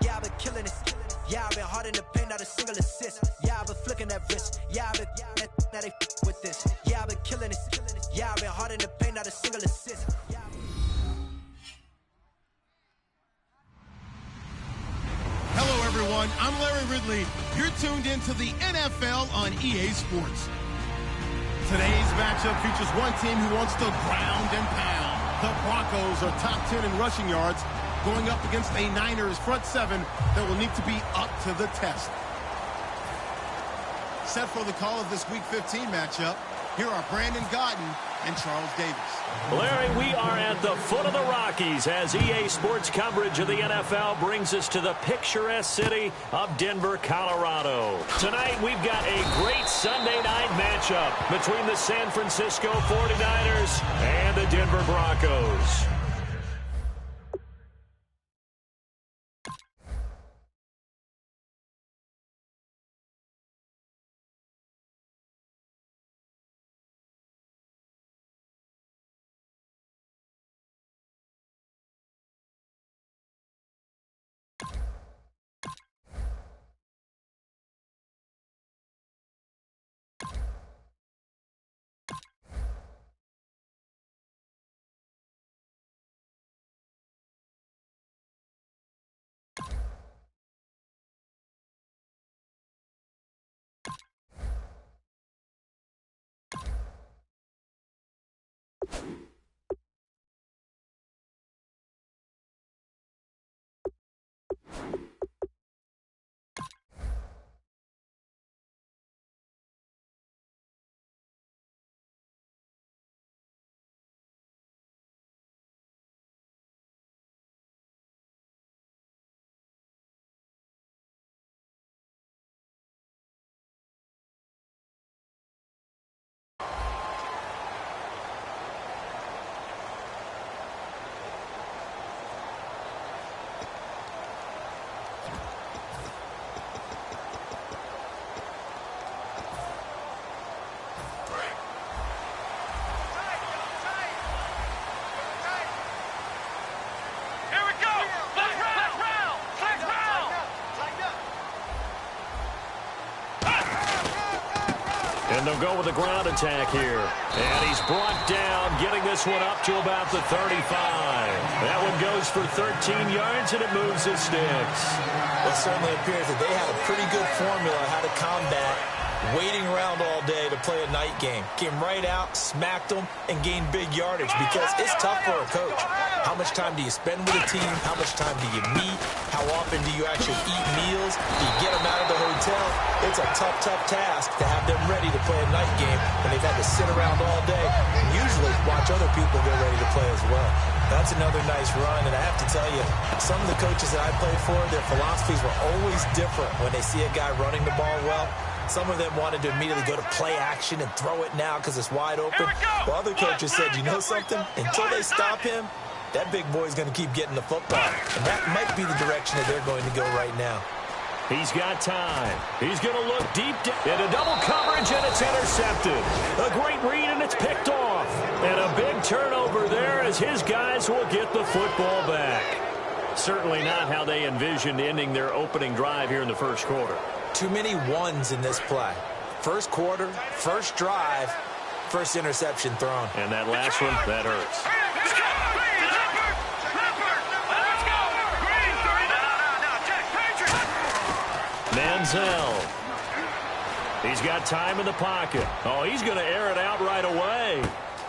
Yeah, I've been killing this. Yeah, I've been hard in the paint, not a single assist. Yeah, I've been flicking that wrist. Yeah, I've been now they with this. Yeah, I've been killing this. Yeah, I've been hard in the paint, not a single assist. Hello, everyone. I'm Larry Ridley. You're tuned into the NFL on EA Sports. Today's matchup features one team who wants to ground and pound. The Broncos are top 10 in rushing yards, going up against a Niners front seven that will need to be up to the test. Set for the call of this Week 15 matchup, here are Brandon Gaudin and Charles Davis. Larry, we are at the foot of the Rockies as EA Sports coverage of the NFL brings us to the picturesque city of Denver, Colorado. Tonight, we've got a great Sunday night matchup between the San Francisco 49ers and the Denver Broncos. And they'll go with a ground attack here. And he's brought down, getting this one up to about the 35. That one goes for 13 yards, and it moves his sticks. Well, it certainly appears that they had a pretty good formula how to combat waiting around all day to play a night game. Came right out, smacked them, and gained big yardage because it's tough for a coach. How much time do you spend with a team? How much time do you meet? How often do you actually eat meals? Do you get them out of the hotel? It's a tough, tough task to have them ready to play a night game when they've had to sit around all day and usually watch other people get ready to play as well. That's another nice run, and I have to tell you, some of the coaches that I played for, their philosophies were always different when they see a guy running the ball well. Some of them wanted to immediately go to play action and throw it now because it's wide open. While other coaches said, you know something? Until they stop him, that big boy's going to keep getting the football. And that might be the direction that they're going to go right now. He's got time. He's going to look deep into double coverage, and it's intercepted. A great read, and it's picked off. And a big turnover there as his guys will get the football back. Certainly not how they envisioned ending their opening drive here in the first quarter. Too many ones in this play. First quarter, first drive, first interception thrown. And that last one, that hurts. Manziel. He's got time in the pocket. Oh, he's going to air it out right away.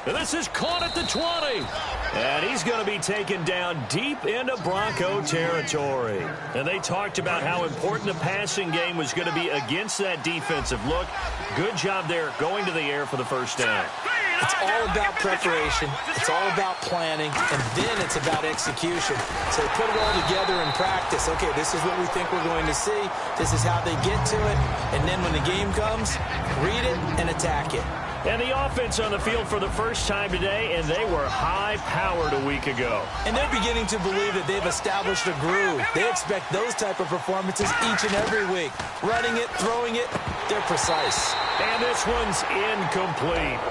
And this is caught at the 20. And he's going to be taken down deep into Bronco territory. And they talked about how important the passing game was going to be against that defensive look. Good job there going to the air for the first down. It's all about preparation. It's all about planning. And then it's about execution. So they put it all together in practice. Okay, this is what we think we're going to see. This is how they get to it. And then when the game comes, read it and attack it. And the offense on the field for the first time today, and they were high-powered a week ago. And they're beginning to believe that they've established a groove. They expect those type of performances each and every week. Running it, throwing it, they're precise. And this one's incomplete.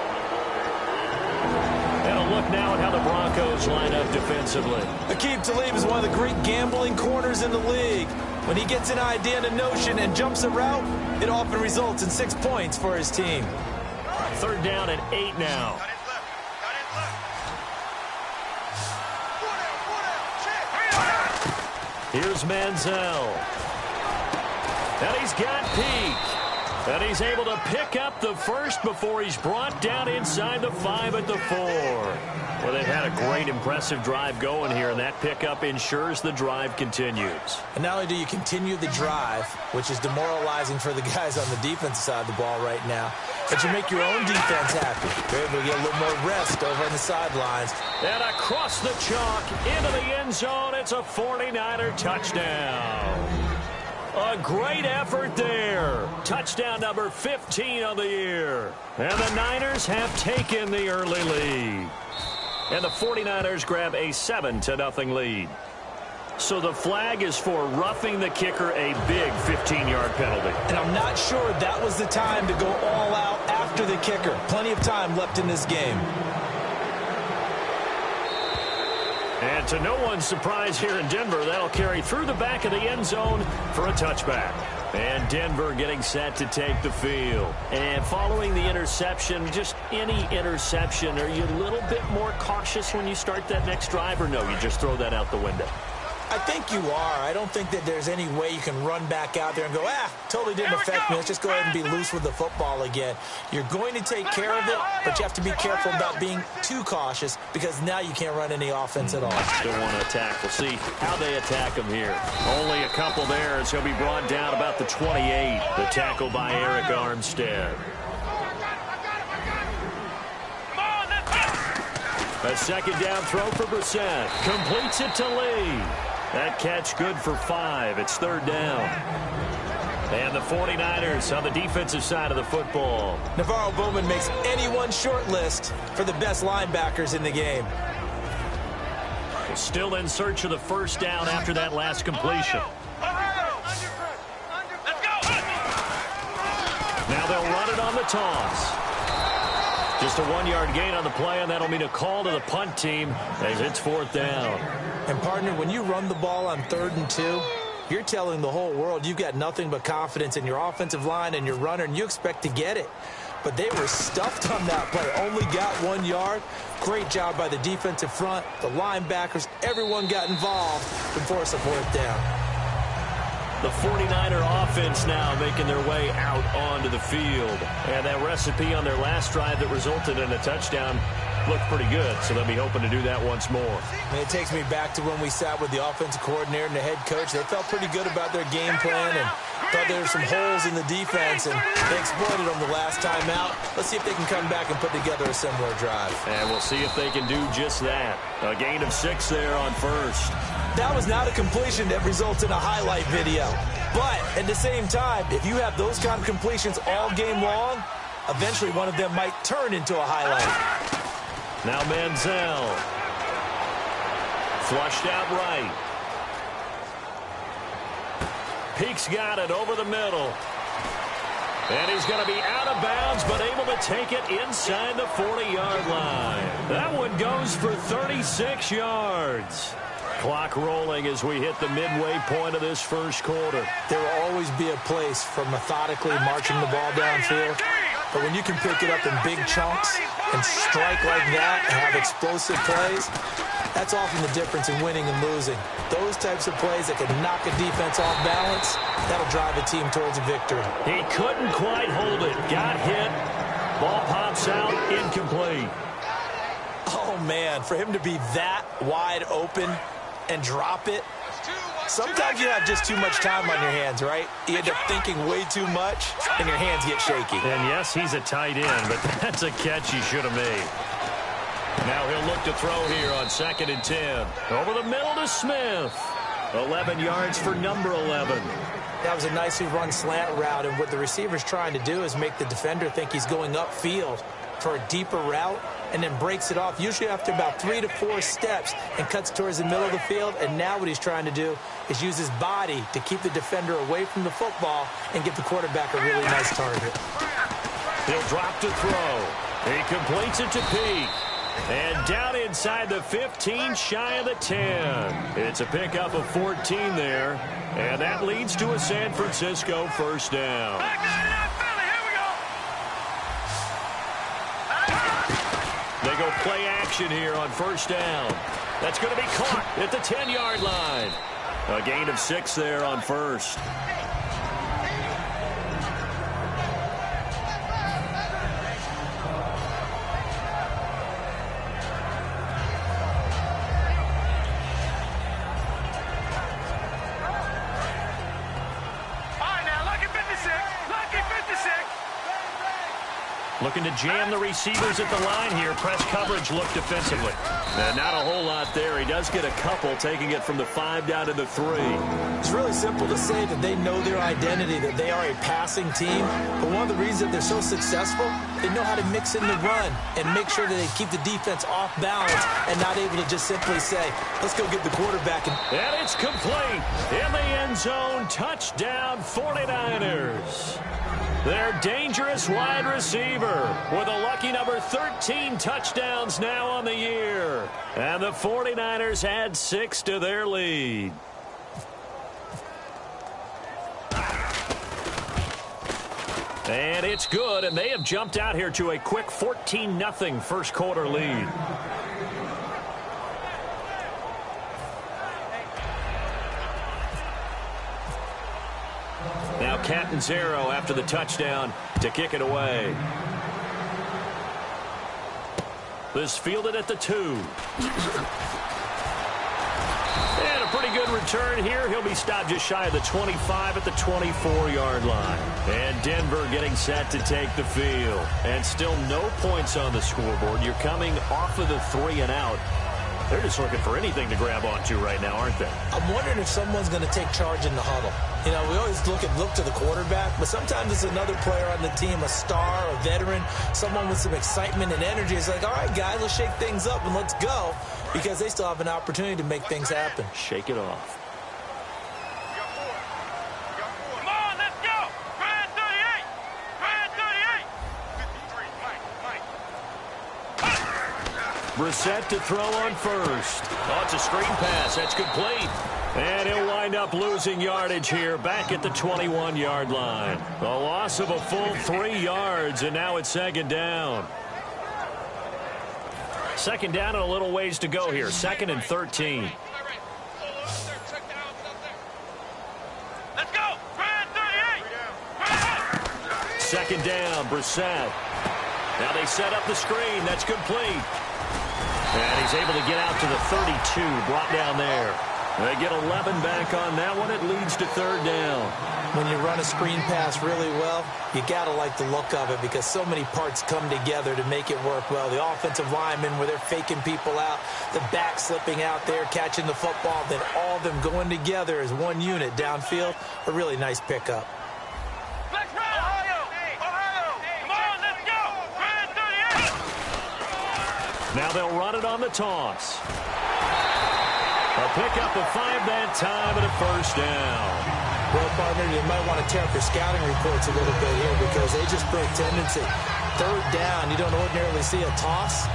And a look look now at how the Broncos line up defensively. Aqib Talib is one of the great gambling corners in the league. When he gets an idea and a notion and jumps a route, it often results in 6 points for his team. 3rd down and 8 now. Here's Manziel. And he's got Peak. And he's able to pick up the first before he's brought down inside the 5 at the 4. Well, they've had a great, impressive drive going here, and that pickup ensures the drive continues. And not only do you continue the drive, which is demoralizing for the guys on the defensive side of the ball right now, but you make your own defense happy. You're able to get a little more rest over on the sidelines. And across the chalk, into the end zone, it's a 49er touchdown. A great effort there. Touchdown number 15 on the year. And the Niners have taken the early lead. And the 49ers grab a 7-0 lead. So the flag is for roughing the kicker, a big 15-yard penalty. And I'm not sure that was the time to go all out after the kicker. Plenty of time left in this game. And to no one's surprise here in Denver, that'll carry through the back of the end zone for a touchback. And Denver getting set to take the field. And following the interception, just any interception, are you a little bit more cautious when you start that next drive, or no, you just throw that out the window? I think you are. I don't think that there's any way you can run back out there and go, totally didn't affect me. Let's just go ahead and be loose with the football again. You're going to take care of it, but you have to be careful about being too cautious because now you can't run any offense at all. Still want to attack. We'll see how they attack him here. Only a couple there, as he'll be brought down about the 28. The tackle by Eric Armstead. A 2nd down throw for Brissett. Completes it to Lee. That catch good for 5. It's 3rd down. And the 49ers on the defensive side of the football. Navarro Bowman makes anyone's short list for the best linebackers in the game. Still in search of the 1st down after that last completion. Now they'll run it on the toss. Just a 1-yard gain on the play, and that'll mean a call to the punt team as it's 4th down. And, partner, when you run the ball on 3rd and 2, you're telling the whole world you've got nothing but confidence in your offensive line and your runner, and you expect to get it. But they were stuffed on that play. Only got 1 yard. Great job by the defensive front, the linebackers. Everyone got involved to force a 4th down. The 49er offense now making their way out onto the field. And that recipe on their last drive that resulted in a touchdown looked pretty good, so they'll be hoping to do that once more. And it takes me back to when we sat with the offensive coordinator and the head coach. They felt pretty good about their game plan and thought there were some holes in the defense, and they exploited them the last time out. Let's see if they can come back and put together a similar drive. And we'll see if they can do just that. A gain of 6 there on 1st. That was not a completion that results in a highlight video. But at the same time, if you have those kind of completions all game long, eventually one of them might turn into a highlight. Now Manziel. Flushed out right. Peak's got it over the middle. And he's going to be out of bounds, but able to take it inside the 40-yard line. That one goes for 36 yards. Clock rolling as we hit the midway point of this 1st quarter. There will always be a place for methodically marching the ball downfield. But when you can pick it up in big chunks and strike like that and have explosive plays, that's often the difference in winning and losing. Those types of plays that can knock a defense off balance, that'll drive a team towards a victory. He couldn't quite hold it. Got hit. Ball pops out. Incomplete. Oh, man, for him to be that wide open and drop it. Sometimes you have just too much time on your hands, right? You end up thinking way too much, and your hands get shaky. And yes, he's a tight end, but that's a catch he should have made. Now he'll look to throw here on 2nd and 10. Over the middle to Smith. 11 yards for number 11. That was a nicely run slant route, and what the receiver's trying to do is make the defender think he's going upfield for a deeper route, and then breaks it off, usually after about 3 to 4 steps, and cuts towards the middle of the field. And now what he's trying to do is use his body to keep the defender away from the football and get the quarterback a really nice target. He'll drop to throw. He completes it to Peak. And down inside the 15, shy of the 10. It's a pickup of 14 there. And that leads to a San Francisco first down. They go play action here on first down. That's going to be caught at the 10-yard line. A gain of 6 there on first. Looking to jam the receivers at the line here. Press coverage look defensively. And not a whole lot there. He does get a couple, taking it from the 5 down to the 3. It's really simple to say that they know their identity, that they are a passing team. But one of the reasons that they're so successful, they know how to mix in the run and make sure that they keep the defense off balance and not able to just simply say, let's go get the quarterback. And it's complete. In the end zone, touchdown 49ers. Their dangerous wide receiver with a lucky number 13 touchdowns now on the year. And the 49ers add 6 to their lead. And it's good, and they have jumped out here to a quick 14-0 first quarter lead. Now Catanzaro after the touchdown to kick it away. This fielded at the 2. And a pretty good return here. He'll be stopped just shy of the 25 at the 24-yard line. And Denver getting set to take the field. And still no points on the scoreboard. You're coming off of the 3 and out. They're just looking for anything to grab onto right now, aren't they? I'm wondering if someone's going to take charge in the huddle. You know, we always look to the quarterback, but sometimes it's another player on the team, a star, a veteran, someone with some excitement and energy. It's like, all right, guys, let's shake things up and let's go, because they still have an opportunity to make things happen. Shake it off. Come on, let's go! Grand 38! Grand 38! Brissett to throw on first. Oh, it's a screen pass. That's complete. And he'll wind up losing yardage here back at the 21-yard line. A loss of a full 3 yards, and now it's second down. Second down and a little ways to go here. 2nd and 13. Let's go! Grand 38! Second down, Brissett. Now they set up the screen. That's complete. And he's able to get out to the 32, brought down there. They get 11 back on that one. It leads to third down. When you run a screen pass really well, you got to like the look of it because so many parts come together to make it work well. The offensive linemen where they're faking people out, the back slipping out there, catching the football, then all of them going together as one unit downfield. A really nice pickup. Now they'll run it on the toss. A pickup of 5 that time and a first down. Well, partner, you might want to tear up your scouting reports a little bit here because they just break tendency. Third down, you don't ordinarily see a toss.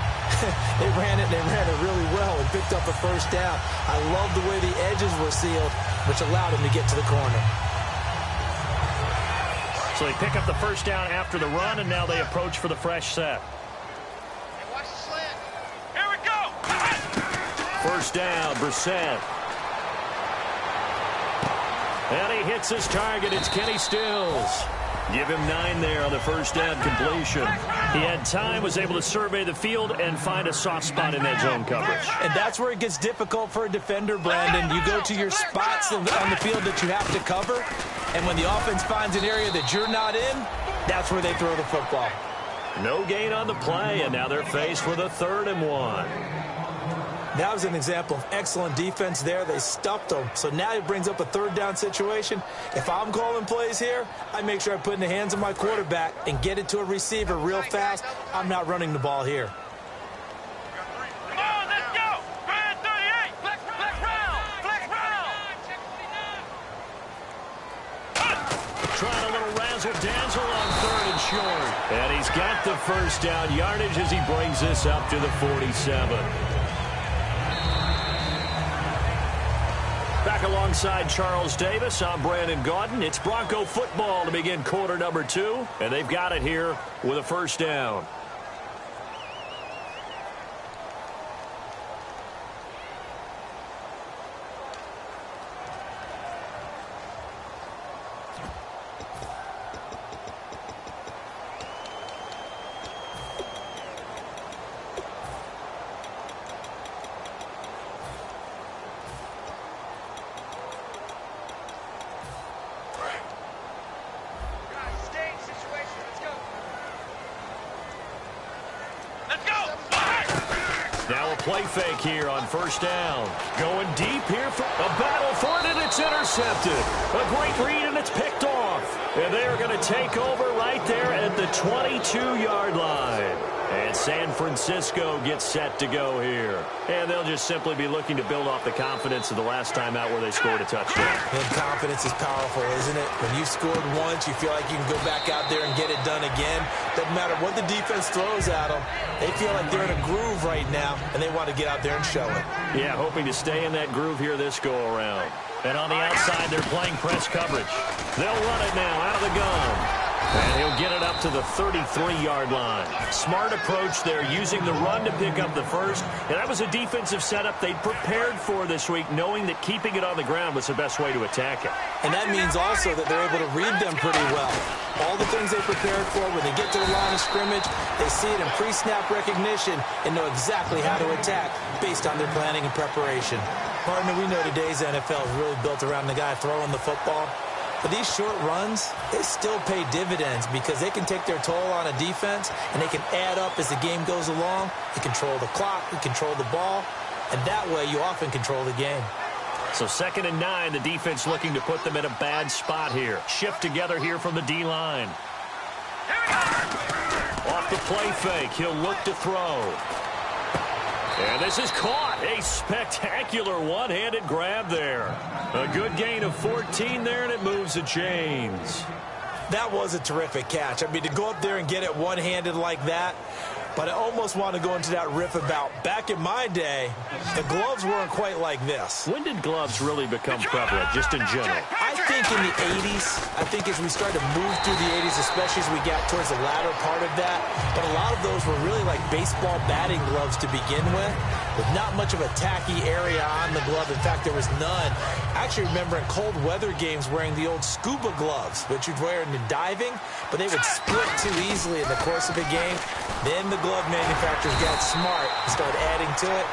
They ran it really well and picked up a first down. I love the way the edges were sealed, which allowed him to get to the corner. So they pick up the first down after the run, and now they approach for the fresh set. First down, Brissett. And he hits his target. It's Kenny Stills. Give him 9 there on the first down completion. He had time, was able to survey the field and find a soft spot in that zone coverage. And that's where it gets difficult for a defender, Brandon. You go to your spots on the field that you have to cover, and when the offense finds an area that you're not in, that's where they throw the football. No gain on the play, and now they're faced with a 3rd and 1. That was an example of excellent defense there. They stuffed them. So now it brings up a 3rd down situation. If I'm calling plays here, I make sure I put it in the hands of my quarterback and get it to a receiver real fast. I'm not running the ball here. Come on, let's go! Grand 38! Flex round! Flex round! Trying a little razzle-dazzle on 3rd and short. And he's got the first down yardage as he brings this up to the 47. Back alongside Charles Davis, I'm Brandon Gaudin. It's Bronco football to begin quarter number 2, and they've got it here with a first down. Play fake here on first down. Going deep here for a battle for it, and it's intercepted. A great read, and it's picked off. And they are going to take over right there at the 22-yard line. And San Francisco gets set to go here. And they'll just simply be looking to build off the confidence of the last time out where they scored a touchdown. And confidence is powerful, isn't it? When you scored once, you feel like you can go back out there and get it done again. Doesn't matter what the defense throws at them. They feel like they're in a groove right now, and they want to get out there and show it. Yeah, hoping to stay in that groove here this go-around. And on the outside, they're playing press coverage. They'll run it now out of the gun. And he'll get it up to the 33-yard line. Smart approach there, using the run to pick up the first. And that was a defensive setup they'd prepared for this week, knowing that keeping it on the ground was the best way to attack it. And that means also that they're able to read them pretty well. All the things they prepared for, when they get to the line of scrimmage, they see it in pre-snap recognition and know exactly how to attack based on their planning and preparation. Partner, we know today's NFL is really built around the guy throwing the football. But these short runs, they still pay dividends because they can take their toll on a defense, and they can add up as the game goes along. They control the clock, they control the ball, and that way you often control the game. So 2nd and 9, the defense looking to put them in a bad spot here. Shift together here from the D-line. Off the play fake, he'll look to throw. And this is caught. A spectacular one-handed grab there. A good gain of 14 there, and it moves the chains. That was a terrific catch. I mean, to go up there and get it one-handed like that, but I almost want to go into that riff about back in my day, the gloves weren't quite like this. When did gloves really become prevalent, just in general? I think in the 80s. I think as we started to move through the 80s, especially as we got towards the latter part of that. But a lot of those were really like baseball batting gloves to begin with not much of a tacky area on the glove. In fact, there was none. I actually remember in cold weather games wearing the old scuba gloves, which you'd wear in the diving, but they would split too easily in the course of a game. Then the glove manufacturers got smart and started adding to it,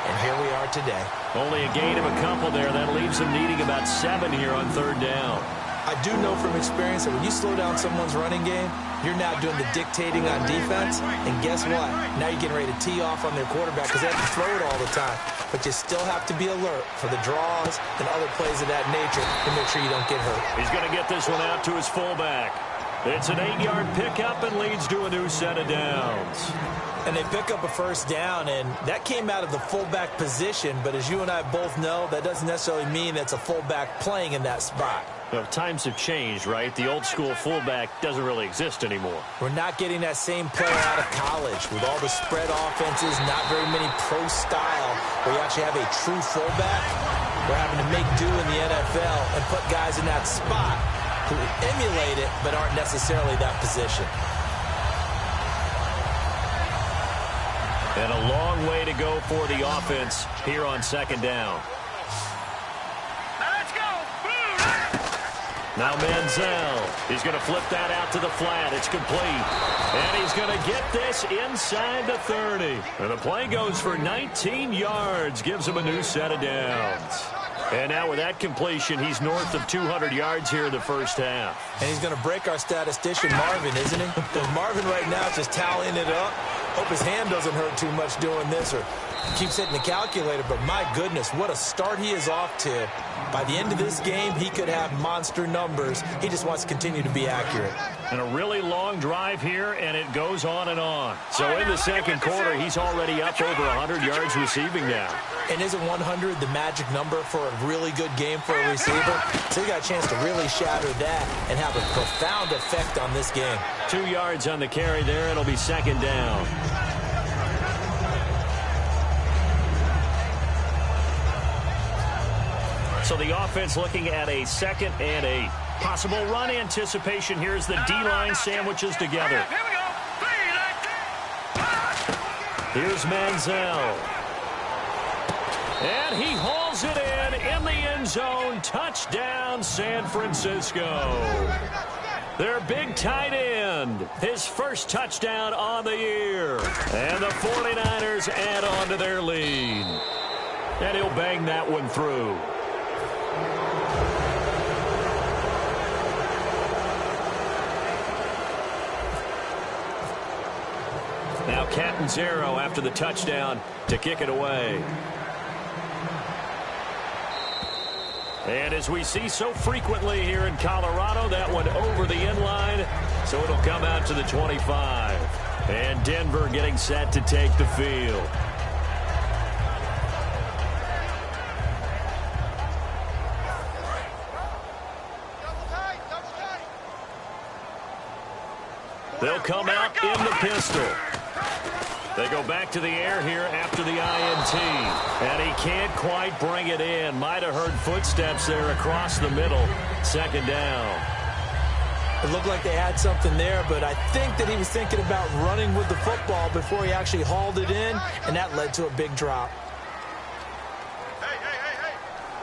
and here we are today. Only a gain of a couple there. That leaves them needing about 7 here on 3rd down. I do know from experience that when you slow down someone's running game, you're now doing the dictating on defense, and guess what? Now you're getting ready to tee off on their quarterback because they have to throw it all the time. But you still have to be alert for the draws and other plays of that nature to make sure you don't get hurt. He's going to get this one out to his fullback. It's an 8-yard pickup and leads to a new set of downs. And they pick up a first down, and that came out of the fullback position. But as you and I both know, that doesn't necessarily mean it's a fullback playing in that spot. Well, times have changed, right? The old-school fullback doesn't really exist anymore. We're not getting that same player out of college with all the spread offenses, not very many pro style, where you actually have a true fullback. We're having to make do in the NFL and put guys in that spot who emulate it but aren't necessarily that position. And a long way to go for the offense here on 2nd down. Now Manziel, he's going to flip that out to the flat. It's complete. And he's going to get this inside the 30. And the play goes for 19 yards, gives him a new set of downs. And now with that completion, he's north of 200 yards here in the first half. And he's going to break our statistician Marvin, isn't he? Because Marvin right now is just tallying it up. Hope his hand doesn't hurt too much doing this, or Keeps hitting the calculator, but my goodness, what a start he is off to. By the end of this game, he could have monster numbers. He just wants to continue to be accurate. And a really long drive here, and it goes on and on. So in the second quarter, he's already up over 100 yards receiving now. And isn't 100 the magic number for a really good game for a receiver? So he got a chance to really shatter that and have a profound effect on this game. 2 yards on the carry there. It'll be second down. So the offense looking at a 2nd and 8. Possible run anticipation. Here's the D-line sandwiches together. Here we go. Here's Manziel. And he hauls it in the end zone. Touchdown, San Francisco. Their big tight end. His first touchdown on the year. And the 49ers add on to their lead. And he'll bang that one through. Now Catanzaro after the touchdown to kick it away. And as we see so frequently here in Colorado, that one over the end line, so it'll come out to the 25. And Denver getting set to take the field. They'll come out in the pistol. They go back to the air here after the INT. And he can't quite bring it in. Might have heard footsteps there across the middle. Second down. It looked like they had something there, but I think that he was thinking about running with the football before he actually hauled it in, and that led to a big drop. Hey.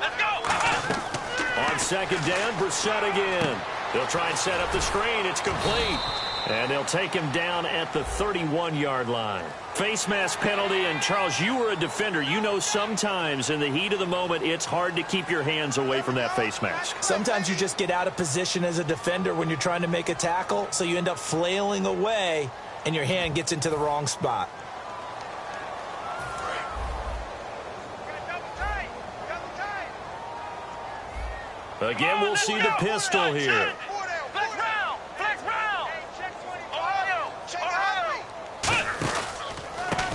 Let's go. On second down, Brissett again. They'll try and set up the screen. It's complete. And they'll take him down at the 31-yard line. Face mask penalty, and Charles, you were a defender. You know sometimes in the heat of the moment, it's hard to keep your hands away from that face mask. Sometimes you just get out of position as a defender when you're trying to make a tackle, so you end up flailing away, and your hand gets into the wrong spot. Again, we'll see the pistol here.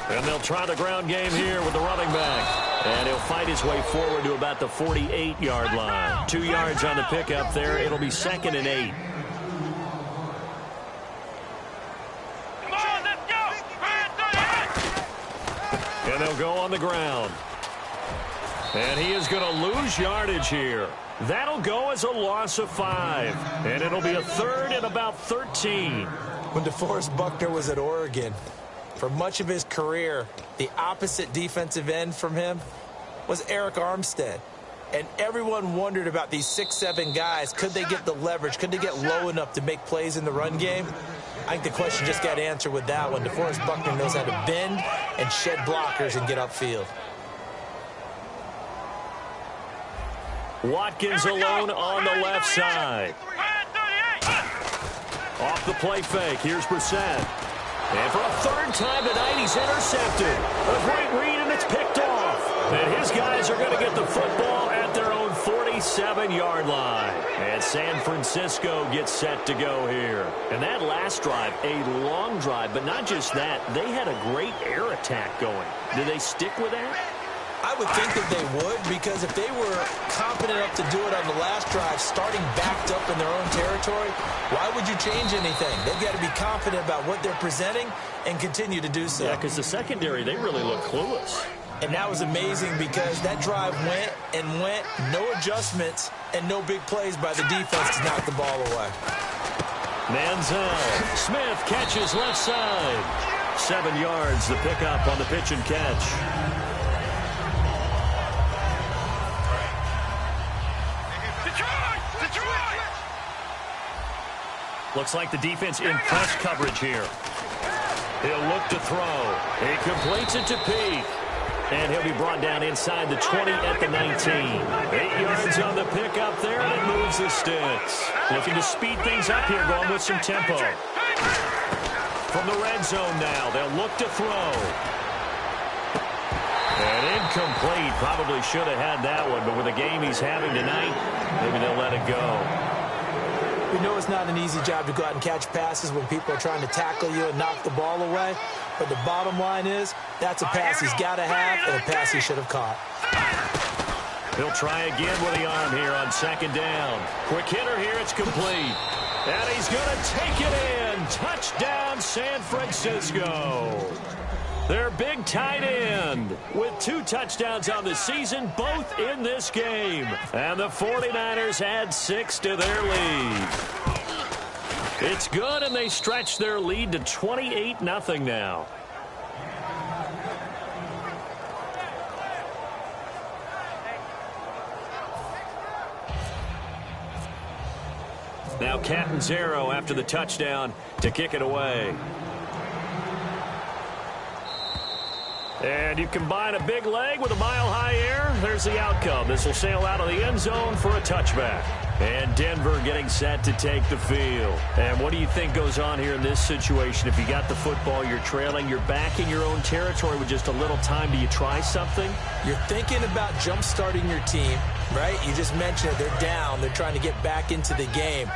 And they'll try the ground game here with the running back. And he'll fight his way forward to about the 48-yard line. 2 yards on the pickup there. It'll be 2nd and 8. Come on, let's go. And they'll go on the ground. And he is going to lose yardage here. That'll go as a loss of 5. And it'll be a 3rd and about 13. When DeForest Buckner was at Oregon, for much of his career, the opposite defensive end from him was Eric Armstead. And everyone wondered about these 6'7" guys. Could they get the leverage? Could they get low enough to make plays in the run game? I think the question just got answered with that one. DeForest Buckner knows how to bend and shed blockers and get upfield. Watkins alone on the left side. Off the play fake. Here's Brissett. And for a 3rd time tonight, he's intercepted. A great read, and it's picked off. And his guys are going to get the football at their own 47-yard line. And San Francisco gets set to go here. And that last drive, a long drive, but not just that. They had a great air attack going. Did they stick with that? I would think that they would, because if they were confident enough to do it on the last drive, starting backed up in their own territory, why would you change anything? They've got to be confident about what they're presenting and continue to do so. Yeah, because the secondary, they really look clueless. And that was amazing because that drive went and went, no adjustments, and no big plays by the defense to knock the ball away. Manziel. Smith catches left side. 7 yards, the pickup on the pitch and catch. Looks like the defense in press coverage here. He'll look to throw. He completes it to Peak. And he'll be brought down inside the 20 at the 19. 8 yards on the pickup there, and it moves the sticks. Looking to speed things up here, going with some tempo. From the red zone now, they'll look to throw. And incomplete. Probably should have had that one, but with the game he's having tonight, maybe they'll let it go. We know it's not an easy job to go out and catch passes when people are trying to tackle you and knock the ball away. But the bottom line is, that's a pass he's got to have and a pass he should have caught. He'll try again with the arm here on second down. Quick hitter here, it's complete. And he's going to take it in. Touchdown, San Francisco. Their big tight end with 2 touchdowns on the season, both in this game. And the 49ers add 6 to their lead. It's good, and they stretch their lead to 28-0 now. Now Catanzaro after the touchdown to kick it away. And you combine a big leg with a mile-high air, there's the outcome. This will sail out of the end zone for a touchback. And Denver getting set to take the field. And what do you think goes on here in this situation? If you got the football, you're trailing, you're back in your own territory with just a little time. Do you try something? You're thinking about jump-starting your team, right? You just mentioned it. They're down. They're trying to get back into the game.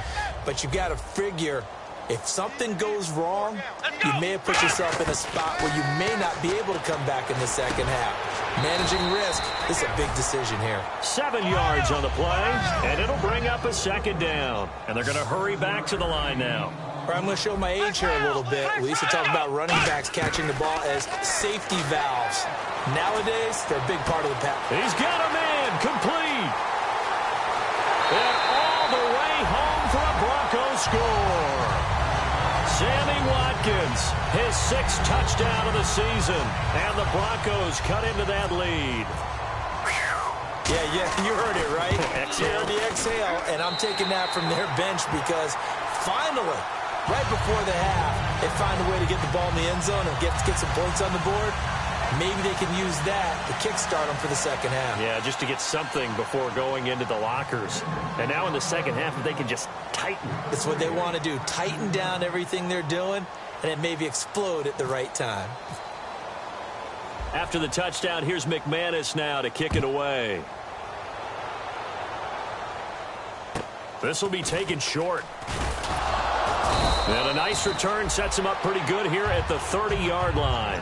But you got to figure, if something goes wrong, you may have put yourself in a spot where you may not be able to come back in the second half. Managing risk is a big decision here. 7 yards on the play, and it'll bring up a second down. And they're going to hurry back to the line now. I'm going to show my age here a little bit. We used to talk about running backs catching the ball as safety valves. Nowadays, they're a big part of the pass. He's got him in, complete. And all the way home for a Broncos score. Sammy Watkins, his 6th touchdown of the season. And the Broncos cut into that lead. Yeah, you heard it, right? Exhale. You heard the exhale, and I'm taking that from their bench because finally, right before the half, they find a way to get the ball in the end zone and get some points on the board. Maybe they can use that to kickstart them for the second half. Yeah, just to get something before going into the lockers. And now in the second half, if they can just tighten. It's what they want to do. Tighten down everything they're doing, and it maybe explode at the right time. After the touchdown, here's McManus now to kick it away. This will be taken short. And a nice return sets him up pretty good here at the 30-yard line.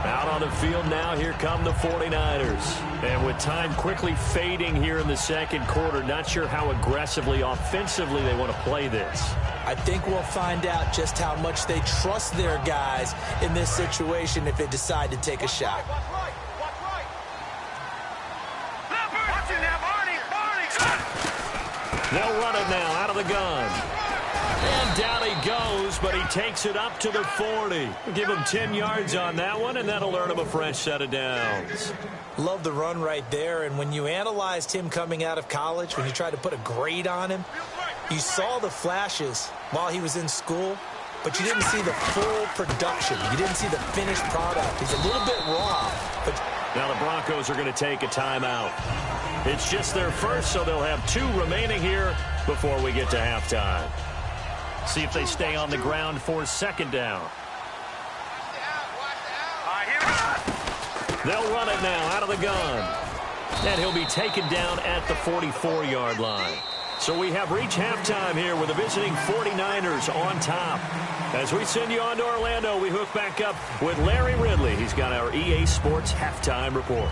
Out on the field now, here come the 49ers. And with time quickly fading here in the second quarter, not sure how aggressively, offensively they want to play this. I think we'll find out just how much they trust their guys in this situation if they decide to take a shot. They'll run it now out of the gun. And down he goes, but he takes it up to the 40. Give him 10 yards on that one, and that'll earn him a fresh set of downs. Love the run right there, and when you analyzed him coming out of college, when you tried to put a grade on him, you saw the flashes while he was in school, but you didn't see the full production. You didn't see the finished product. He's a little bit raw. But now the Broncos are going to take a timeout. It's just their first, so they'll have 2 remaining here before we get to halftime. See if they stay on the ground for second down. They'll run it now out of the gun. And he'll be taken down at the 44-yard line. So we have reached halftime here with the visiting 49ers on top. As we send you on to Orlando, we hook back up with Larry Ridley. He's got our EA Sports halftime report.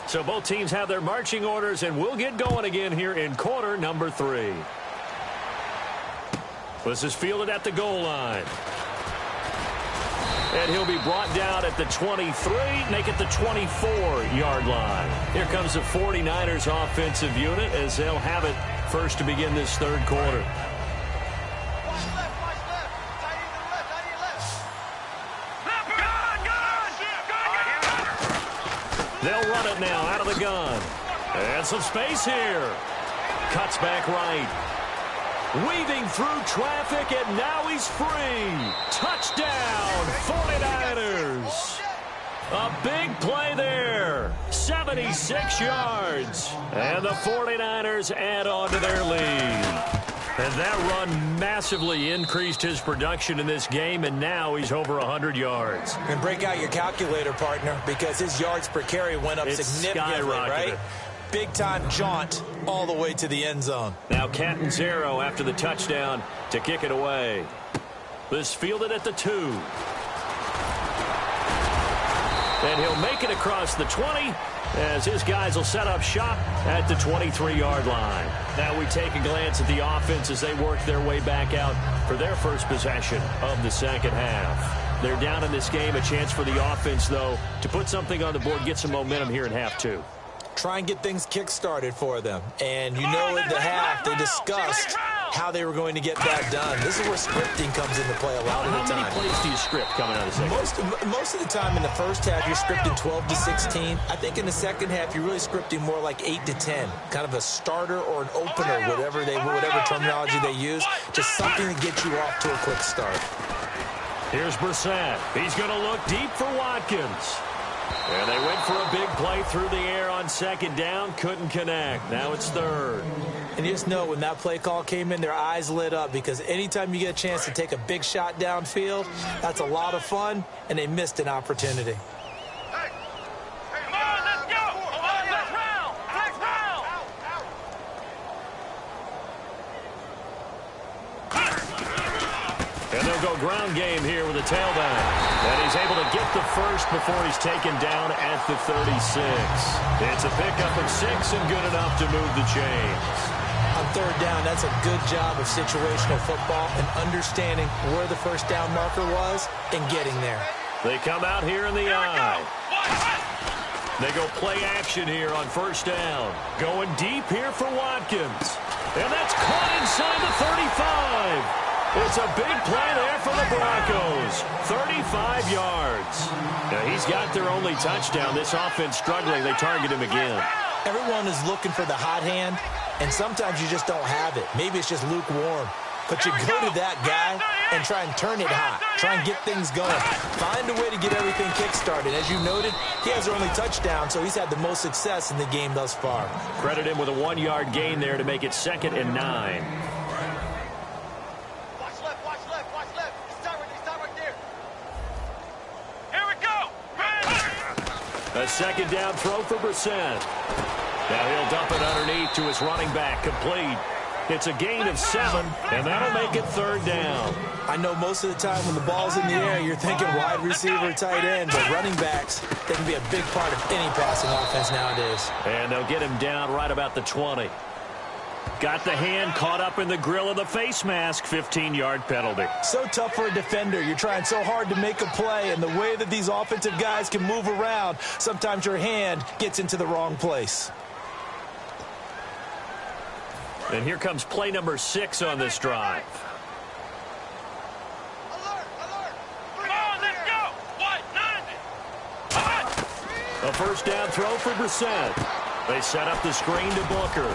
So both teams have their marching orders, and we'll get going again here in quarter number 3. This is fielded at the goal line. And he'll be brought down at the 23, make it the 24-yard line. Here comes the 49ers offensive unit as they'll have it first to begin this third quarter. They'll run it now out of the gun. And some space here. Cuts back right. Weaving through traffic, and now he's free. Touchdown, 49ers. A big play there. 76 yards. And the 49ers add on to their lead. And that run massively increased his production in this game, and now he's over 100 yards. And break out your calculator, partner, because his yards per carry went up significantly, right? Big-time jaunt all the way to the end zone. Now Catanzaro after the touchdown to kick it away. This fielded at the 2. And he'll make it across the 20 as his guys will set up shop at the 23-yard line. Now we take a glance at the offense as they work their way back out for their first possession of the second half. They're down in this game. A chance for the offense, though, to put something on the board, get some momentum here in half 2. Try and get things kick-started for them. And you know at the half they discussed how they were going to get that done. This is where scripting comes into play a lot of the time. How many plays do you script coming out of the second? Most of the time in the first half, you're scripting 12 to 16. I think in the second half, you're really scripting more like 8 to 10. Kind of a starter or an opener, whatever terminology they use. Just something to get you off to a quick start. Here's Brissett. He's going to look deep for Watkins. And they went for a big play through the air on second down. Couldn't connect. Now it's third. And you just know when that play call came in, their eyes lit up, because anytime you get a chance to take a big shot downfield, that's a lot of fun, and they missed an opportunity. Come on, let's go! Flex round! Flex round! And they'll go ground game here with a tailback. And he's able to get the first before he's taken down at the 36. It's a pickup of 6 and good enough to move the chains. On third down, that's a good job of situational football and understanding where the first down marker was and getting there. They come out here in the eye. They go play action here on first down. Going deep here for Watkins. And that's caught inside the 35. It's a big play there for the Broncos. 35 yards. Now, he's got their only touchdown. This offense struggling. They target him again. Everyone is looking for the hot hand, and sometimes you just don't have it. Maybe it's just lukewarm. But you go to that guy and try and turn it hot. Try and get things going. Find a way to get everything kick-started. As you noted, he has their only touchdown, so he's had the most success in the game thus far. Credit him with a 1-yard gain there to make it 2nd and 9. A second down throw for Brissett. Now he'll dump it underneath to his running back. Complete. It's a gain of 7, and that'll make it 3rd down. I know most of the time when the ball's in the air, you're thinking wide receiver, tight end, but running backs, they can be a big part of any passing offense nowadays. And they'll get him down right about the 20. Got the hand caught up in the grill of the face mask. 15-yard penalty. So tough for a defender. You're trying so hard to make a play, and the way that these offensive guys can move around, sometimes your hand gets into the wrong place. And here comes play number 6 on this drive. Alert! Come on, let's go! What? 90! A first down throw for Brissett. They set up the screen to Booker.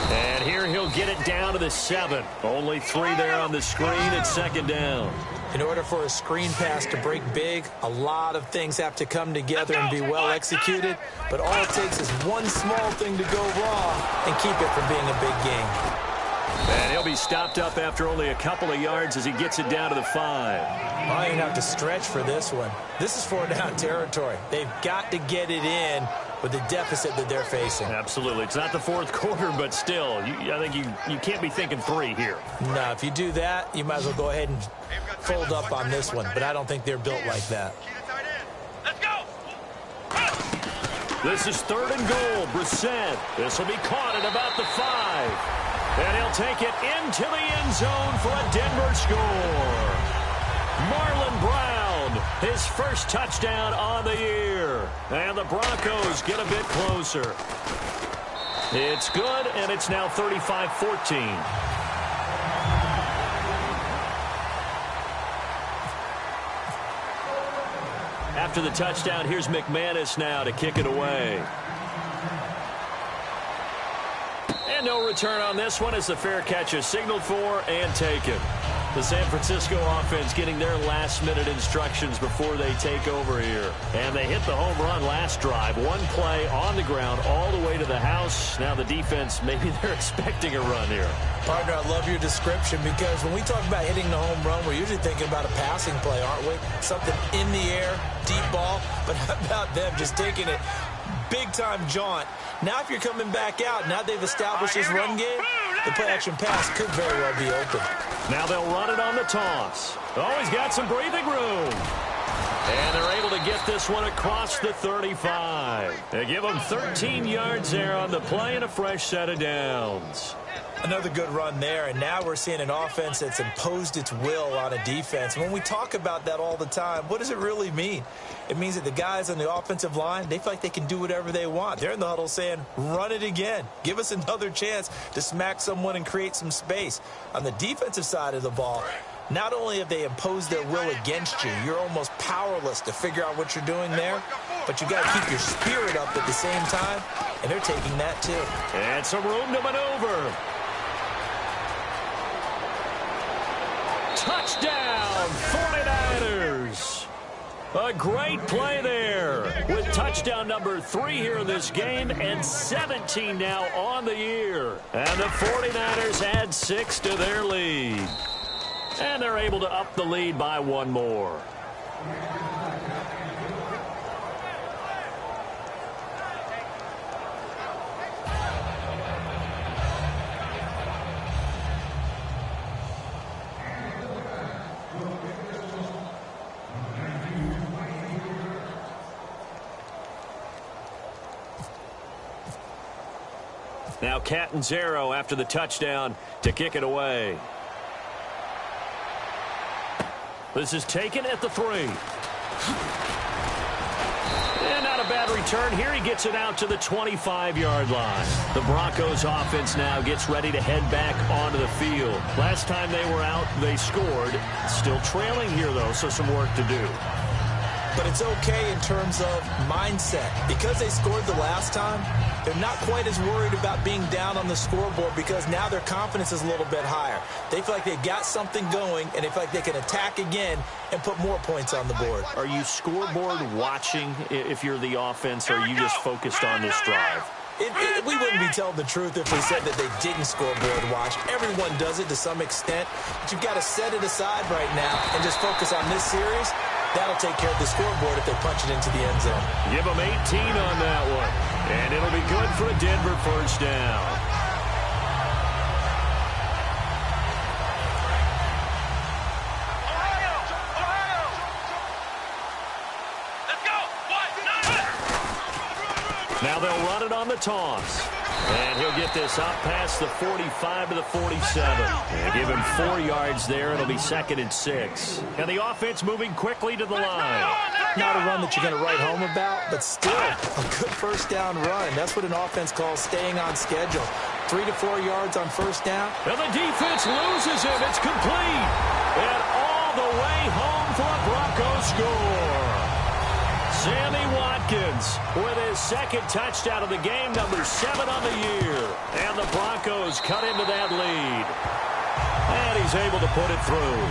And here he'll get it down to the 7. Only 3 there on the screen at 2nd down. In order for a screen pass to break big, a lot of things have to come together and be well executed. But all it takes is one small thing to go wrong and keep it from being a big game. And he'll be stopped up after only a couple of yards as he gets it down to the 5. I don't have to stretch for this one. This is 4-down territory. They've got to get it in with the deficit that they're facing. Absolutely. It's not the 4th quarter, but still, I think you can't be thinking 3 here. No, if you do that, you might as well go ahead and fold up on this one. But I don't think they're built like that. Let's go! This is 3rd and goal. Brissett. This will be caught at about the 5. And he'll take it into the end zone for a Denver score. Marlon Brown, his first touchdown on the year. And the Broncos get a bit closer. It's good, and it's now 35-14. After the touchdown, here's McManus now to kick it away. And no return on this one as the fair catch is signaled for and taken. The San Francisco offense getting their last-minute instructions before they take over here. And they hit the home run last drive. One play on the ground all the way to the house. Now the defense, maybe they're expecting a run here. Partner, I love your description because when we talk about hitting the home run, we're usually thinking about a passing play, aren't we? Something in the air, deep ball. But how about them just taking it big-time jaunt? Now if you're coming back out, now they've established this run game, the play-action pass could very well be open. Now they'll run it on the toss. Oh, he's got some breathing room. And they're able to get this one across the 35. They give them 13 yards there on the play and a fresh set of downs. Another good run there, and now we're seeing an offense that's imposed its will on a defense. When we talk about that all the time, what does it really mean? It means that the guys on the offensive line, they feel like they can do whatever they want. They're in the huddle saying, run it again. Give us another chance to smack someone and create some space. On the defensive side of the ball, not only have they imposed their will against you, you're almost powerless to figure out what you're doing there, but you got to keep your spirit up at the same time, and they're taking that too. And some room to maneuver. Touchdown, 49ers. A great play there with touchdown number 3 here in this game and 17 now on the year. And the 49ers add 6 to their lead. And they're able to up the lead by 1 more. Now Catanzaro after the touchdown to kick it away. This is taken at the 3. And not a bad return here. He gets it out to the 25-yard line. The Broncos offense now gets ready to head back onto the field. Last time they were out, they scored. Still trailing here, though, so some work to do. But it's okay in terms of mindset. Because they scored the last time, they're not quite as worried about being down on the scoreboard because now their confidence is a little bit higher. They feel like they've got something going, and they feel like they can attack again and put more points on the board. Are you scoreboard watching if you're the offense, or are you just focused on this drive? We wouldn't be telling the truth if we said that they didn't scoreboard watch. Everyone does it to some extent, but you've got to set it aside right now and just focus on this series. That'll take care of the scoreboard if they punch it into the end zone. Give them 18 on that one, and it'll be good for a Denver first down. Now they'll run it on the toss. And he'll get this up past the 45 to the 47. And give him 4 yards there. It'll be 2nd and 6. And the offense moving quickly to the line. Not a run that you're going to write home about, but still a good first down run. That's what an offense calls staying on schedule. 3 to 4 yards on first down. And the defense loses him. It's complete. And all the way home for a Broncos score. Sammy Watkins with his 2nd touchdown of the game, number 7 on the year. And the Broncos cut into that lead. And he's able to put it through.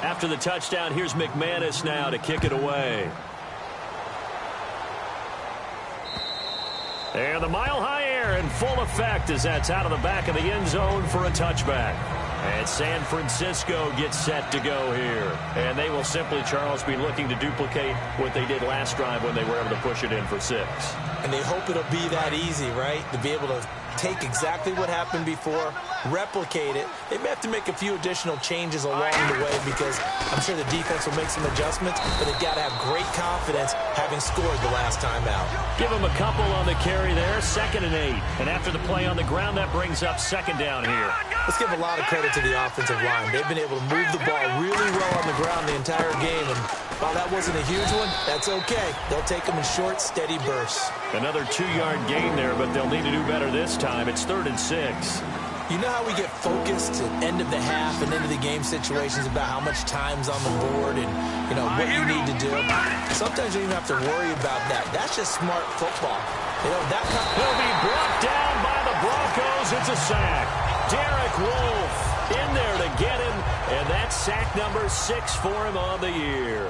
After the touchdown, here's McManus now to kick it away. And the mile-high air in full effect as that's out of the back of the end zone for a touchback. And San Francisco gets set to go here. And they will simply, Charles, be looking to duplicate what they did last drive when they were able to push it in for 6. And they hope it'll be that easy, right? To be able to take exactly what happened before, replicate it. They may have to make a few additional changes along the way because I'm sure the defense will make some adjustments, but they've got to have great confidence having scored the last time out. Give them a couple on the carry there, 2nd and 8. And after the play on the ground, that brings up 2nd down here. Let's give a lot of credit to the offensive line. They've been able to move the ball really well on the ground the entire game, and while that wasn't a huge one, that's okay. They'll take them in short, steady bursts. Another 2-yard gain there, but they'll need to do better this time. It's 3rd and 6. You know how we get focused at end of the half and end of the game situations about how much time's on the board and, you know, what you need to do? Sometimes you don't even have to worry about that. That's just smart football. You know, that he'll be brought down by the Broncos. It's a sack. Derek Wolfe in there to get him, and that's sack number 6 for him on the year.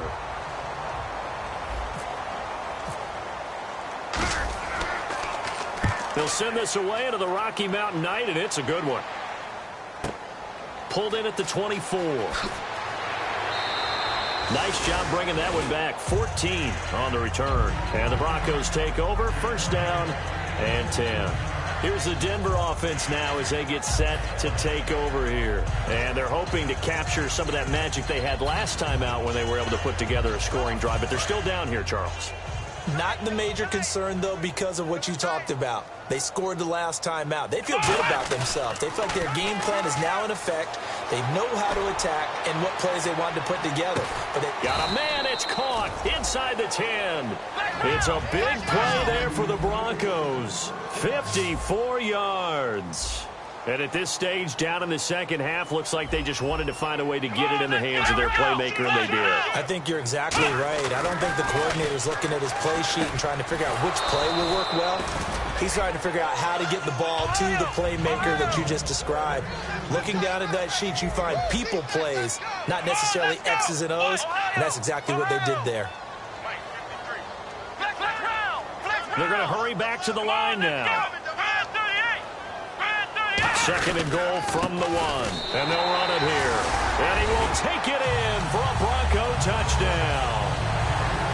They'll send this away into the Rocky Mountain Night, and it's a good one. Pulled in at the 24. Nice job bringing that one back. 14 on the return. And the Broncos take over. First down and 10. Here's the Denver offense now as they get set to take over here. And they're hoping to capture some of that magic they had last time out when they were able to put together a scoring drive. But they're still down here, Charles. Not the major concern, though, because of what you talked about. They scored the last time out. They feel good about themselves. They feel like their game plan is now in effect. They know how to attack and what plays they wanted to put together. But they got a man. It's caught inside the 10. It's a big play there for the Broncos. 54 yards. And at this stage, down in the second half, looks like they just wanted to find a way to get it in the hands of their playmaker, and they did. I think you're exactly right. I don't think the coordinator's looking at his play sheet and trying to figure out which play will work well. He's trying to figure out how to get the ball to the playmaker that you just described. Looking down at that sheet, you find people plays, not necessarily X's and O's, and that's exactly what they did there. They're going to hurry back to the line now. Second and goal from the 1. And they'll run it here. And he will take it in for a Bronco touchdown.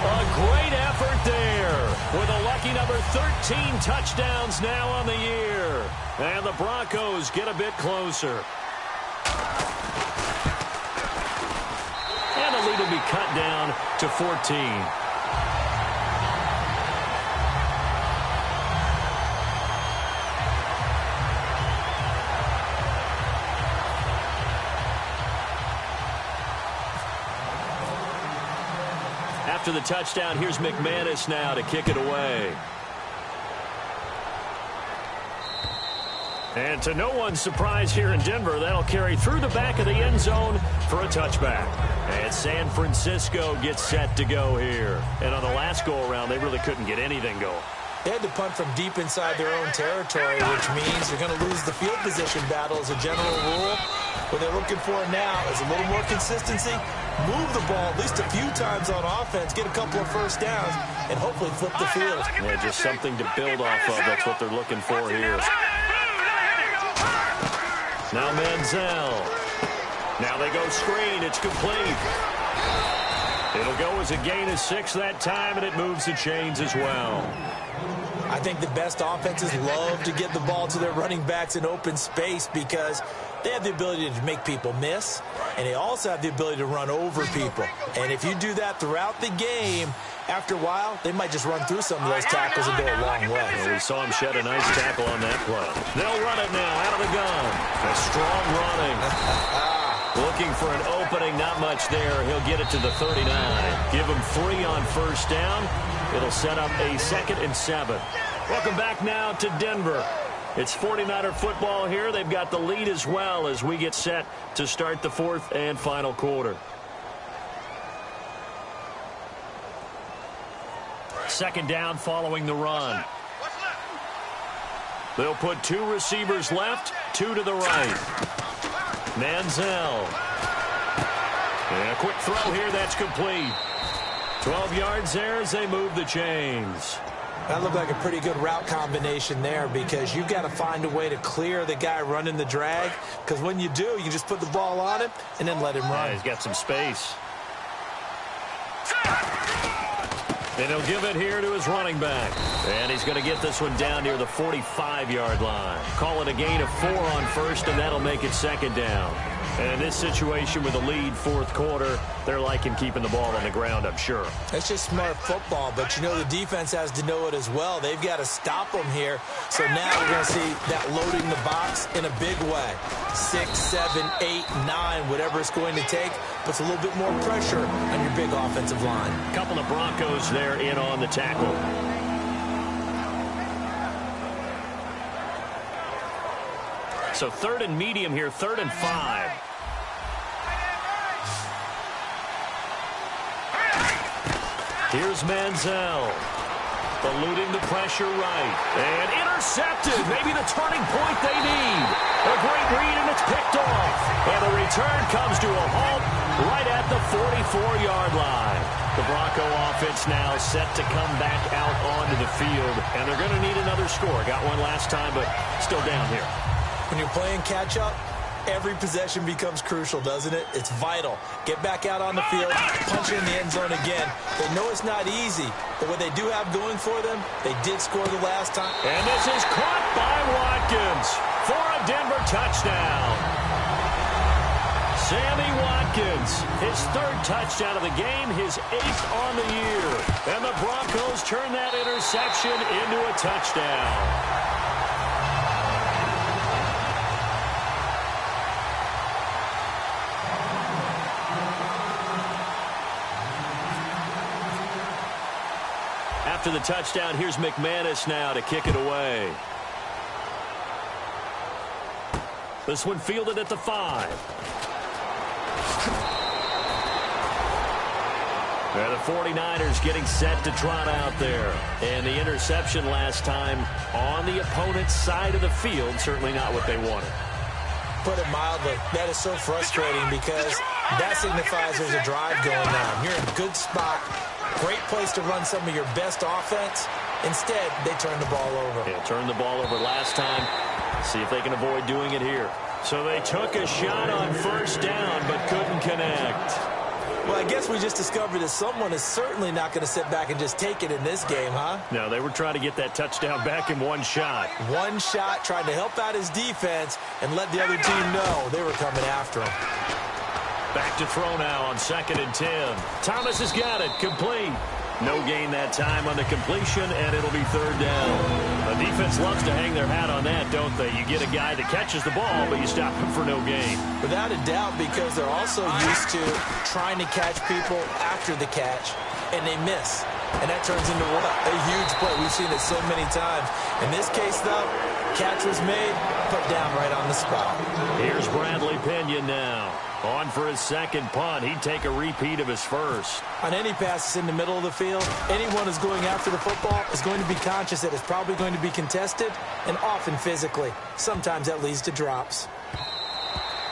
A great effort there with a lucky number 13 touchdowns now on the year. And the Broncos get a bit closer. And the lead will be cut down to 14. After the touchdown, here's McManus now to kick it away. And to no one's surprise here in Denver, that'll carry through the back of the end zone for a touchback. And San Francisco gets set to go here. And on the last go-around, they really couldn't get anything going. They had to punt from deep inside their own territory, which means they're going to lose the field position battle as a general rule. What they're looking for now is a little more consistency, move the ball at least a few times on offense, get a couple of first downs, and hopefully flip the field. Yeah, just something to build off of. That's what they're looking for here. Now Manziel. Now they go screen. It's complete. It'll go as a gain of 6 that time, and it moves the chains as well. I think the best offenses love to get the ball to their running backs in open space because they have the ability to make people miss, and they also have the ability to run over people. And if you do that throughout the game, after a while, they might just run through some of those tackles and go a long way. Well, we saw him shed a nice tackle on that play. They'll run it now out of the gun. A strong running. Looking for an opening, not much there. He'll get it to the 39. Give him 3 on first down. It'll set up a 2nd and 7. Welcome back now to Denver. It's 49er football here. They've got the lead as well as we get set to start the 4th and final quarter. Second down following the run. They'll put 2 receivers left, 2 to the right. Manziel. And a quick throw here, that's complete. 12 yards there as they move the chains. That looked like a pretty good route combination there because you've got to find a way to clear the guy running the drag, because when you do, you can just put the ball on him and then let him run. Yeah, he's got some space. And he'll give it here to his running back. And he's going to get this one down near the 45-yard line. Call it a gain of 4 on first, and that'll make it 2nd down. And in this situation with a lead 4th quarter, they're liking keeping the ball on the ground, I'm sure. That's just smart football, but you know the defense has to know it as well. They've got to stop them here. So now we're going to see that loading the box in a big way. 6, 7, 8, 9, whatever it's going to take, puts a little bit more pressure on your big offensive line. A couple of Broncos there in on the tackle. So 3rd and medium here, 3rd and 5. Here's Manziel. Eluding the pressure right. And intercepted. Maybe the turning point they need. A great read, and it's picked off. And the return comes to a halt right at the 44-yard line. The Bronco offense now set to come back out onto the field. And they're going to need another score. Got one last time, but still down here. When you're playing catch-up, every possession becomes crucial, doesn't it? It's vital. Get back out on the field, punch in the end zone again. They know it's not easy, but what they do have going for them, they did score the last time. And this is caught by Watkins for a Denver touchdown. Sammy Watkins, his 3rd touchdown of the game, his 8th on the year. And the Broncos turn that interception into a touchdown. After the touchdown, here's McManus now to kick it away. This one fielded at the 5. And the 49ers getting set to trot out there. And the interception last time on the opponent's side of the field, certainly not what they wanted. Put it mildly, that is so frustrating because that signifies there's a drive going on. You're in a good spot. Great place to run some of your best offense. Instead, they turn the ball over. Yeah, turned the ball over last time. See if they can avoid doing it here. So they took a shot on 1st down, but couldn't connect. Well, I guess we just discovered that someone is certainly not going to sit back and just take it in this game, huh? No, they were trying to get that touchdown back in one shot. One shot, trying to help out his defense and let the other team know they were coming after him. Back to throw now on 2nd and 10. Thomas has got it. Complete. No gain that time on the completion, and it'll be 3rd down. The defense loves to hang their hat on that, don't they? You get a guy that catches the ball, but you stop him for no gain. Without a doubt, because they're also used to trying to catch people after the catch, and they miss. And that turns into what? A huge play. We've seen it so many times. In this case, though, catch was made, put down right on the spot. Here's Bradley Pinion now. On for his 2nd punt. He'd take a repeat of his 1st. On any passes in the middle of the field, anyone who's going after the football is going to be conscious that it's probably going to be contested, and often physically. Sometimes that leads to drops.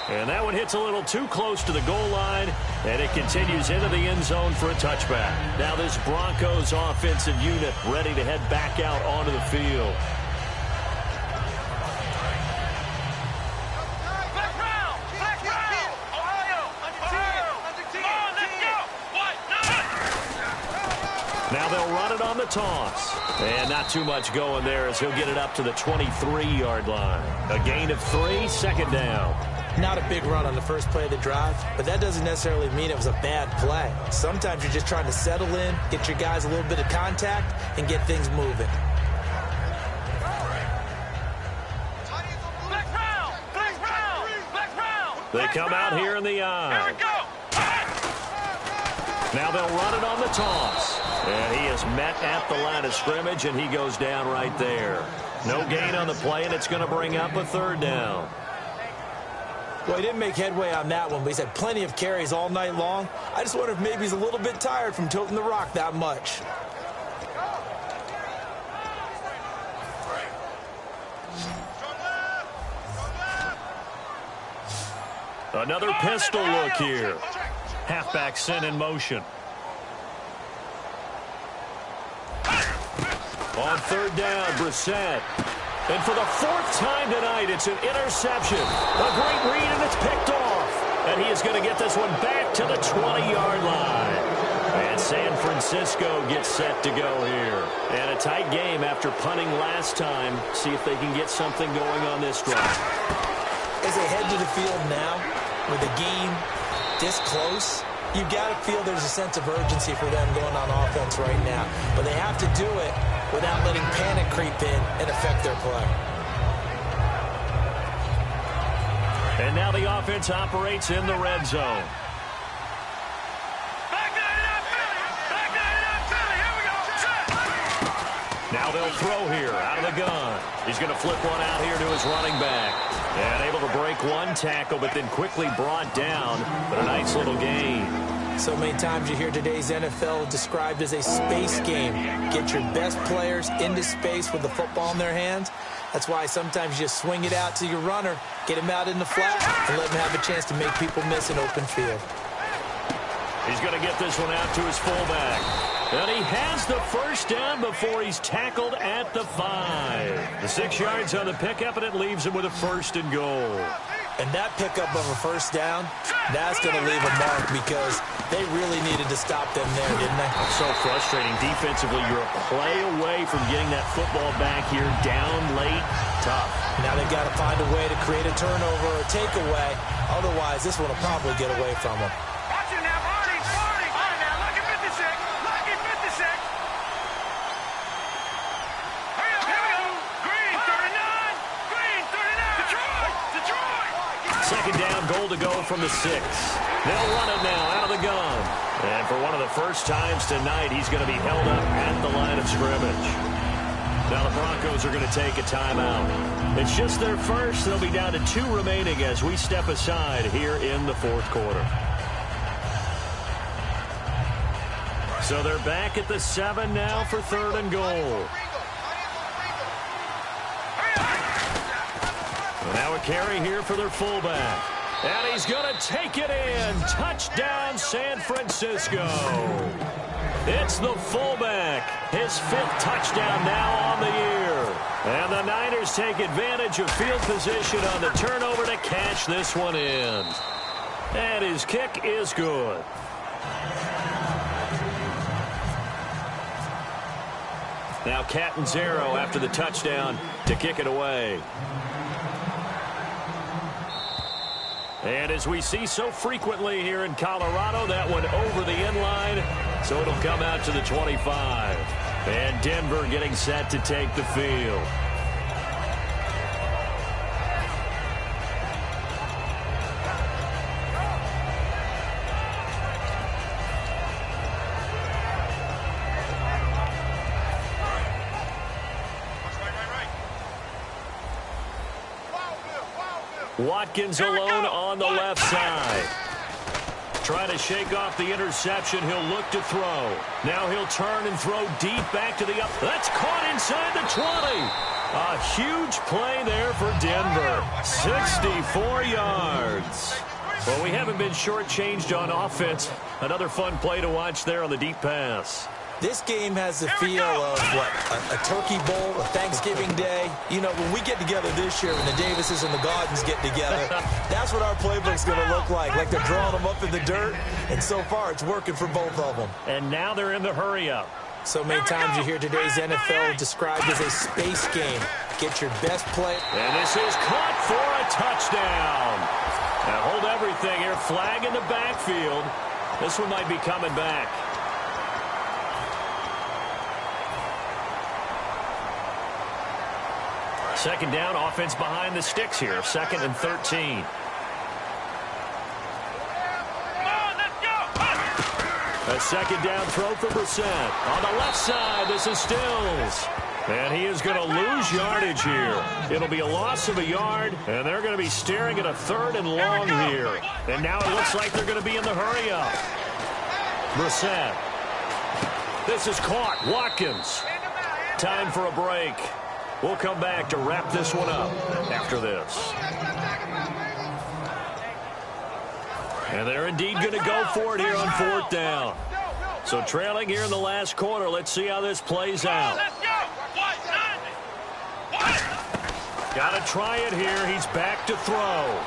And that one hits a little too close to the goal line, and it continues into the end zone for a touchback. Now this Broncos offensive unit ready to head back out onto the field. Now they'll run it on the toss. And not too much going there as he'll get it up to the 23-yard line. A gain of 3, 2nd down. Not a big run on the first play of the drive, but that doesn't necessarily mean it was a bad play. Sometimes you're just trying to settle in, get your guys a little bit of contact, and get things moving. They come out here in the eye. Now they'll run it on the toss. And he is met at the line of scrimmage, and he goes down right there. No gain on the play, and it's going to bring up a 3rd down. Well, he didn't make headway on that one, but he's had plenty of carries all night long. I just wonder if maybe he's a little bit tired from toting the rock that much. Another pistol look here. Halfback sent in motion. On 3rd down, Brissett. And for the 4th time tonight, it's an interception. A great read, and it's picked off. And he is going to get this one back to the 20-yard line. And San Francisco gets set to go here. And a tight game after punting last time. See if they can get something going on this drive. As they head to the field now, with the game this close, you've got to feel there's a sense of urgency for them going on offense right now. But they have to do it without letting panic creep in and affect their play. And now the offense operates in the red zone. Now they'll throw here out of the gun. He's going to flip one out here to his running back. And able to break one tackle, but then quickly brought down. But a nice little gain. So many times you hear today's NFL described as a space game. Get your best players into space with the football in their hands. That's why sometimes you swing it out to your runner, get him out in the flat, and let him have a chance to make people miss an open field. He's going to get this one out to his fullback. And he has the first down before he's tackled at the 5. The 6 yards on the pickup, and it leaves him with a 1st and goal. And that pickup of a first down, that's going to leave a mark because they really needed to stop them there, didn't they? So frustrating. Defensively, you're a play away from getting that football back here down late. Tough. Now they've got to find a way to create a turnover or takeaway. Otherwise, this one will probably get away from them. Watch it now, Marty. All right, now, lucky 56. Lucky 56. Hurry up, here we go. Green 39. Green 39. Detroit. Second down, goal to go from the 6. They'll run it now out of the gun. And for one of the first times tonight, he's going to be held up at the line of scrimmage. Now the Broncos are going to take a timeout. It's just their first. They'll be down to 2 remaining as we step aside here in the 4th quarter. So they're back at the 7 now for 3rd and goal. Now a carry here for their fullback. And he's going to take it in. Touchdown, San Francisco. It's the fullback. His 5th touchdown now on the year. And the Niners take advantage of field position on the turnover to cash this one in. And his kick is good. Now Catanzaro after the touchdown to kick it away. And as we see so frequently here in Colorado, that one over the end line, so it'll come out to the 25. And Denver getting set to take the field. Watkins alone on the left side. Trying to shake off the interception. He'll look to throw. Now he'll turn and throw deep back to the up. That's caught inside the 20. A huge play there for Denver. 64 yards. Well, we haven't been shortchanged on offense. Another fun play to watch there on the deep pass. This game has the feel of, a Turkey Bowl, a Thanksgiving Day. You know, when we get together this year, when the Davises and the Gaudens get together, that's what our playbook's going to look like they're drawing them up in the dirt, and so far it's working for both of them. And now they're in the hurry-up. So many times you hear today's NFL described as a space game. Get your best play. And this is caught for a touchdown. Now hold everything here. Flag in the backfield. This one might be coming back. Second down, offense behind the sticks here. 2nd and 13. A second down throw for Brissett. On the left side, this is Stills. And he is going to lose yardage here. It'll be a loss of a yard, and they're going to be staring at a 3rd and long here. And now it looks like they're going to be in the hurry-up. Brissett. This is caught. Watkins. Time for a break. We'll come back to wrap this one up after this. And they're indeed going to go for it here on 4th down. So trailing here in the last quarter. Let's see how this plays out. Got to try it here. He's back to throw.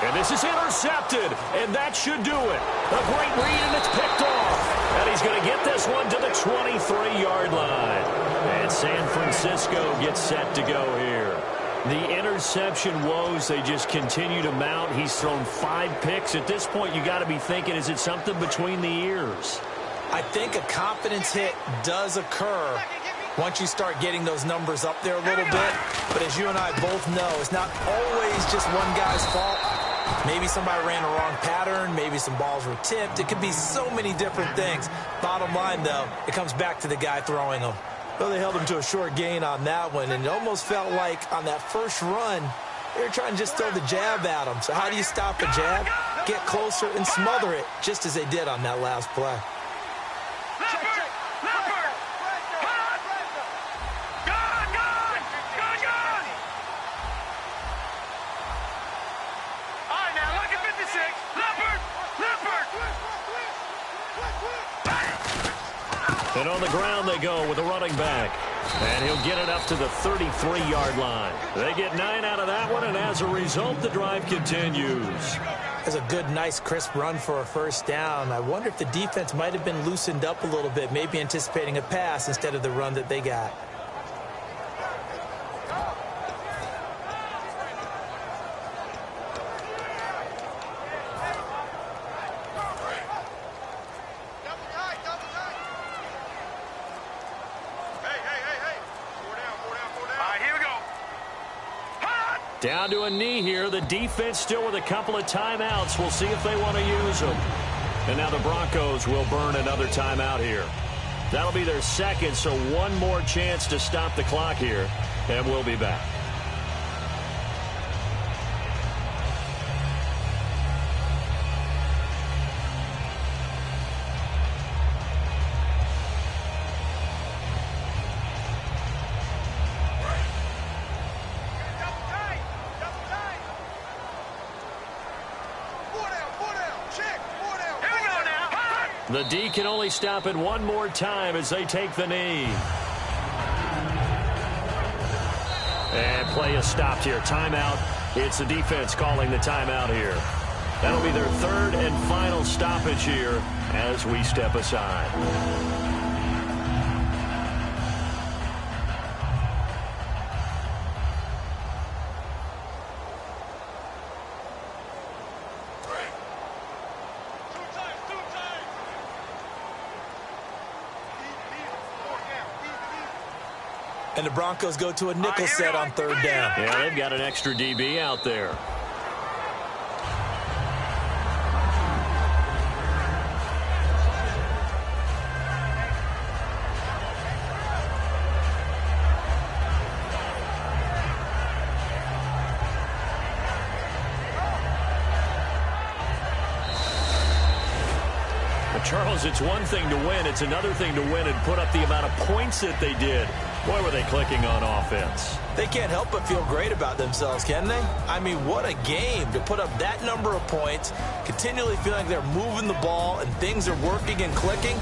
And this is intercepted, and that should do it. A great read, and it's picked off. And he's going to get this one to the 23-yard line. And San Francisco gets set to go here. The interception woes, they just continue to mount. He's thrown 5 picks. At this point, you got to be thinking, is it something between the ears? I think a confidence hit does occur once you start getting those numbers up there a little bit. But as you and I both know, it's not always just one guy's fault. Maybe somebody ran a wrong pattern. Maybe some balls were tipped. It could be so many different things. Bottom line, though, it comes back to the guy throwing them. Well, they held him to a short gain on that one, and it almost felt like on that first run, they were trying to just throw the jab at him. So how do you stop a jab? Get closer and smother it, just as they did on that last play. And on the ground they go with the running back. And he'll get it up to the 33-yard line. They get 9 out of that one, and as a result, the drive continues. That's a good, nice, crisp run for a first down. I wonder if the defense might have been loosened up a little bit, maybe anticipating a pass instead of the run that they got. Down to a knee here. The defense still with a couple of timeouts. We'll see if they want to use them. And now the Broncos will burn another timeout here. That'll be their second, so one more chance to stop the clock here. And we'll be back. The D can only stop it one more time as they take the knee. And play is stopped here. Timeout. It's the defense calling the timeout here. That'll be their third and final stoppage here as we step aside. And the Broncos go to a nickel set on third down. Yeah, they've got an extra DB out there. Charles, it's one thing to win. It's another thing to win and put up the amount of points that they did. Boy, were they clicking on offense. They can't help but feel great about themselves, can they? I mean, what a game to put up that number of points, continually feeling like they're moving the ball and things are working and clicking.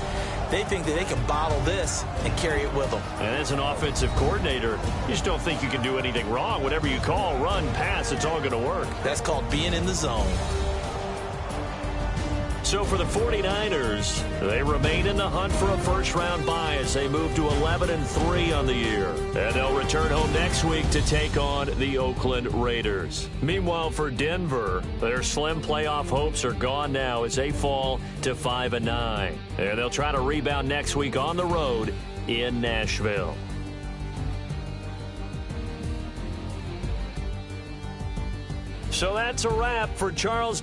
They think that they can bottle this and carry it with them. And as an offensive coordinator, you just don't think you can do anything wrong. Whatever you call, run, pass, it's all going to work. That's called being in the zone. So for the 49ers, they remain in the hunt for a first-round bye as they move to 11-3 on the year. And they'll return home next week to take on the Oakland Raiders. Meanwhile, for Denver, their slim playoff hopes are gone now as they fall to 5-9. And they'll try to rebound next week on the road in Nashville. So that's a wrap for Charles.